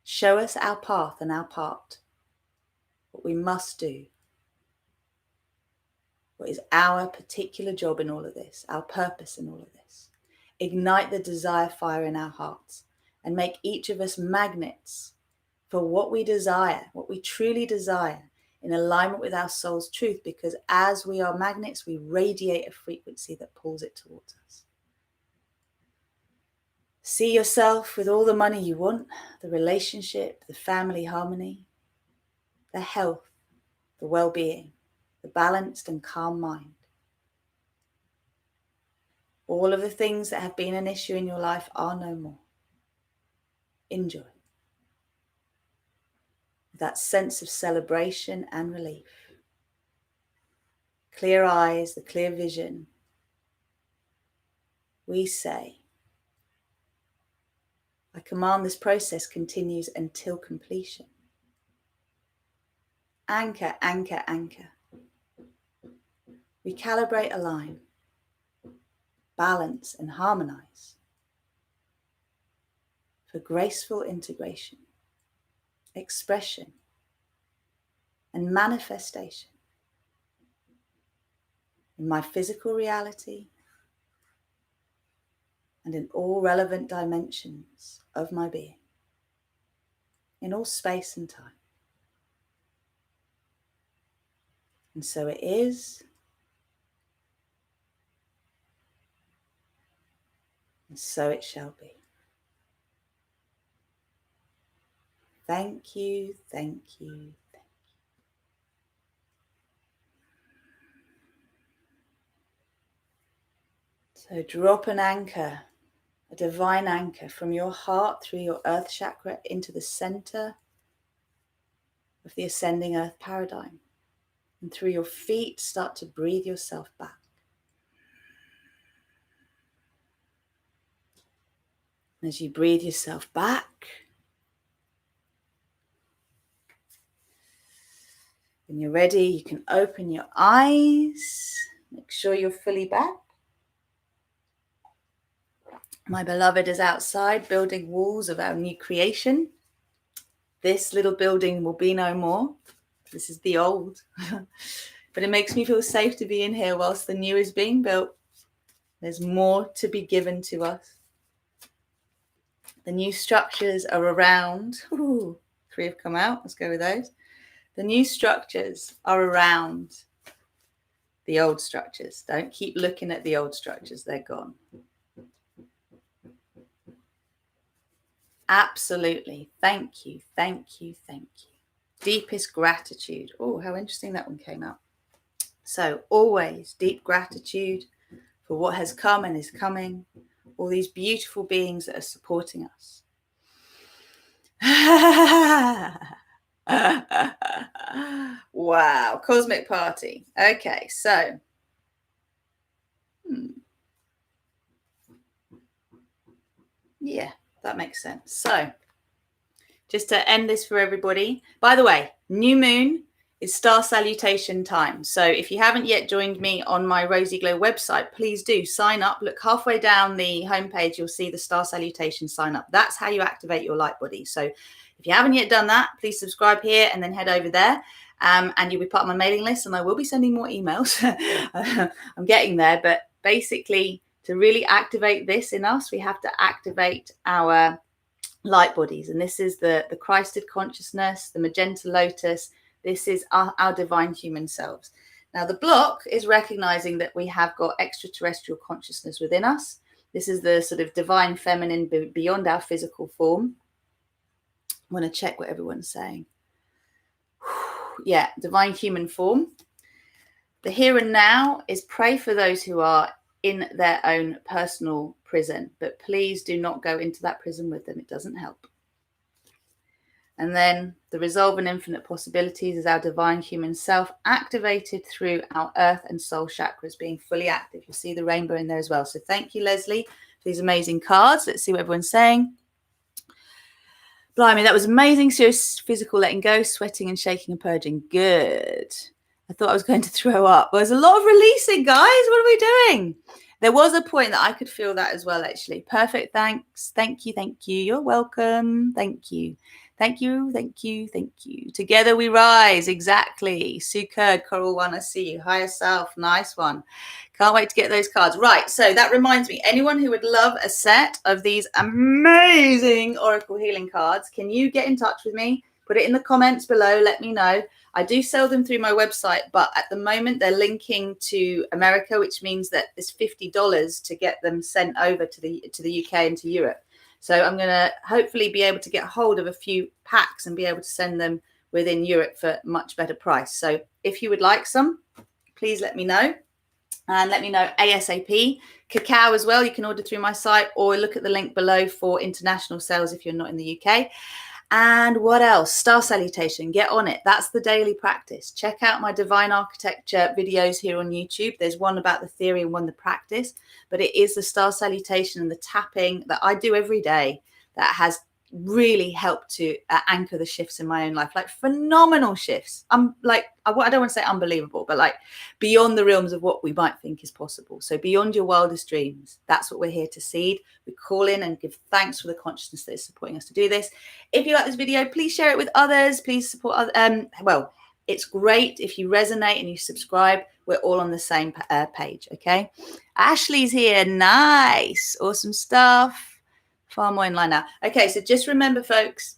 Show us our path and our part, what we must do. What is our particular job in all of this, our purpose in all of this. ignite the desire fire in our hearts, and make each of us magnets for what we desire, what we truly desire, in alignment with our soul's truth, because as we are magnets, we radiate a frequency that pulls it towards us. See yourself with all the money you want, the relationship, the family harmony, the health, the well-being, the balanced and calm mind. All of the things that have been an issue in your life are no more. Enjoy. That sense of celebration and relief. Clear eyes, the clear vision. We say, I command this process continues until completion. Anchor, anchor, anchor. Recalibrate, align, balance and harmonize for graceful integration, expression and manifestation in my physical reality and in all relevant dimensions of my being, in all space and time. And so it is, and so it shall be. Thank you, thank you, thank you. So drop an anchor, a divine anchor from your heart through your earth chakra into the center of the ascending earth paradigm. And through your feet, start to breathe yourself back. And as you breathe yourself back, when you're ready, you can open your eyes. Make sure you're fully back. My beloved is outside building walls of our new creation. This little building will be no more. This is the old. But it makes me feel safe to be in here whilst the new is being built. There's more to be given to us. The new structures are around. Ooh, 3 have come out. Let's go with those. The new structures are around the old structures. Don't keep looking at the old structures. They're gone. Absolutely. Thank you. Thank you. Thank you. Deepest gratitude. Oh, how interesting that one came out. So always deep gratitude for what has come and is coming. All these beautiful beings that are supporting us. Wow. Cosmic party. Okay. So. Yeah, that makes sense. So. Just to end this for everybody. By the way, new moon is star salutation time. So if you haven't yet joined me on my RozyGlow website, please do sign up. Look halfway down the homepage, you'll see the star salutation sign up. That's how you activate your light body. So if you haven't yet done that, please subscribe here and then head over there. And you'll be part of my mailing list, and I will be sending more emails. I'm getting there, but basically to really activate this in us, we have to activate our light bodies, and this is the Christed consciousness, the magenta lotus. This is our divine human selves. Now the block is recognizing that we have got extraterrestrial consciousness within us. This is the sort of divine feminine beyond our physical form. I want to check what everyone's saying. Yeah, divine human form. The here and now is pray for those who are in their own personal prison, but please do not go into that prison with them. It doesn't help. And then the resolve and infinite possibilities is our divine human self activated through our earth and soul chakras being fully active. You'll see the rainbow in there as well. So thank you, Leslie, for these amazing cards. Let's see what everyone's saying. Blimey, that was amazing. Serious physical letting go, sweating and shaking and purging. Good. I thought I was going to throw up. There's a lot of releasing, guys. What are we doing? There was a point that I could feel that as well, actually. Perfect. Thanks. Thank you. Thank you. You're welcome. Thank you. Thank you, thank you, thank you. Together we rise. Exactly. Sue Kurd, Coral One, I see you. Higher Self, nice one. Can't wait to get those cards. Right, so that reminds me, anyone who would love a set of these amazing Oracle healing cards, can you get in touch with me? Put it in the comments below. Let me know. I do sell them through my website, but at the moment they're linking to America, which means that it's $50 to get them sent over to the UK and to Europe. So I'm going to hopefully be able to get hold of a few packs and be able to send them within Europe for a much better price. So if you would like some, please let me know. And let me know ASAP. Cacao as well, you can order through my site or look at the link below for international sales if you're not in the UK. And what else? Star salutation. Get on it. That's the daily practice. Check out my divine architecture videos here on YouTube. There's one about the theory and one the practice, but it is the star salutation and the tapping that I do every day that has really helped to anchor the shifts in my own life, like phenomenal shifts. I'm like, I don't want to say unbelievable, but like beyond the realms of what we might think is possible. So beyond your wildest dreams, that's what we're here to seed. We call in and give thanks for the consciousness that is supporting us to do this. If you like this video, please share it with others. Please support others. Well, it's great if you resonate and you subscribe. We're all on the same page, okay? Ashley's here. Nice. Awesome stuff. Far more in line now. Okay, so just remember, folks,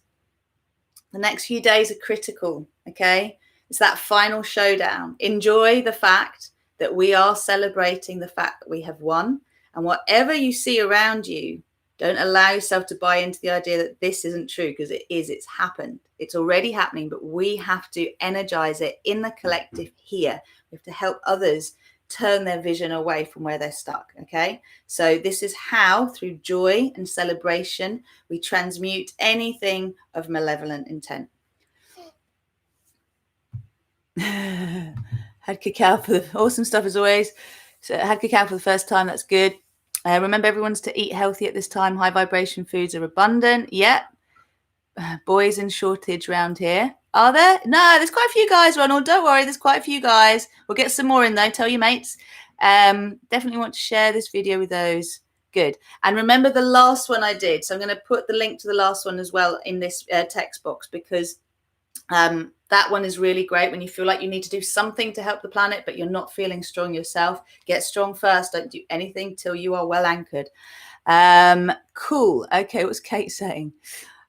the next few days are critical, okay? It's that final showdown. Enjoy the fact that we are celebrating the fact that we have won. And whatever you see around you, don't allow yourself to buy into the idea that this isn't true, because it is. It's happened. It's already happening, but we have to energize it in the collective here. We have to help others turn their vision away from where they're stuck. Okay, so this is how, through joy and celebration, we transmute anything of malevolent intent. Had cacao for the awesome stuff as always. So had cacao for the first time. That's good. Remember, everyone's to eat healthy at this time. High vibration foods are abundant. Yep. Boys in shortage around here. Are there? No, there's quite a few guys, Ronald. Don't worry, there's quite a few guys. We'll get some more in though. Tell your mates. Definitely want to share this video with those. Good. And remember the last one I did. So I'm going to put the link to the last one as well in this text box, because that one is really great when you feel like you need to do something to help the planet, but you're not feeling strong yourself. Get strong first. Don't do anything till you are well anchored. Cool. Okay, what's Kate saying?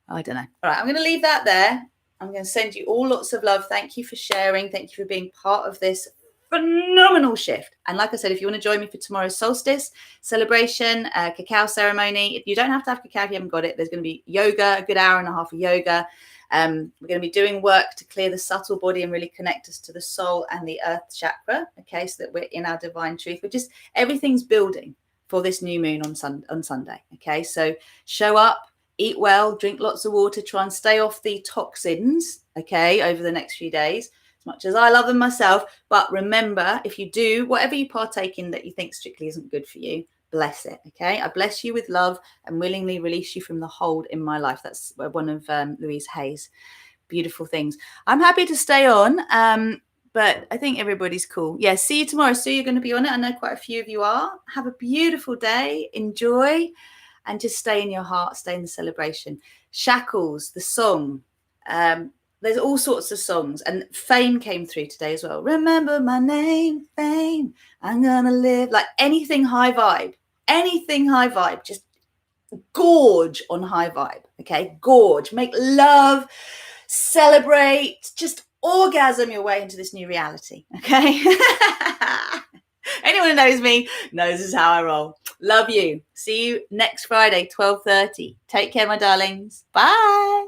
I don't know. All right, I'm going to leave that there. I'm going to send you all lots of love. Thank you for sharing. Thank you for being part of this phenomenal shift. And like I said, if you want to join me for tomorrow's solstice celebration, cacao ceremony, you don't have to have cacao if you haven't got it. There's going to be yoga, a good hour and a half of yoga. We're going to be doing work to clear the subtle body and really connect us to the soul and the earth chakra. Okay, so that we're in our divine truth. We're just, everything's building for this new moon on Sunday. Okay, so show up. Eat well, drink lots of water, try and stay off the toxins, okay, over the next few days, as much as I love them myself. But remember, if you do, whatever you partake in that you think strictly isn't good for you, bless it, okay? I bless you with love and willingly release you from the hold in my life. That's one of Louise Hay's beautiful things. I'm happy to stay on, but I think everybody's cool. Yeah, see you tomorrow. Sue, you're going to be on it. I know quite a few of you are. Have a beautiful day. Enjoy. And just stay in your heart, stay in the celebration. Shackles, the song. There's all sorts of songs. And Fame came through today as well. Remember my name, Fame. I'm going to live. Like anything high vibe. Anything high vibe. Just gorge on high vibe. Okay? Gorge. Make love. Celebrate. Just orgasm your way into this new reality. Okay? Anyone who knows me knows this is how I roll. Love you. See you next Friday, 12:30. Take care, my darlings. Bye.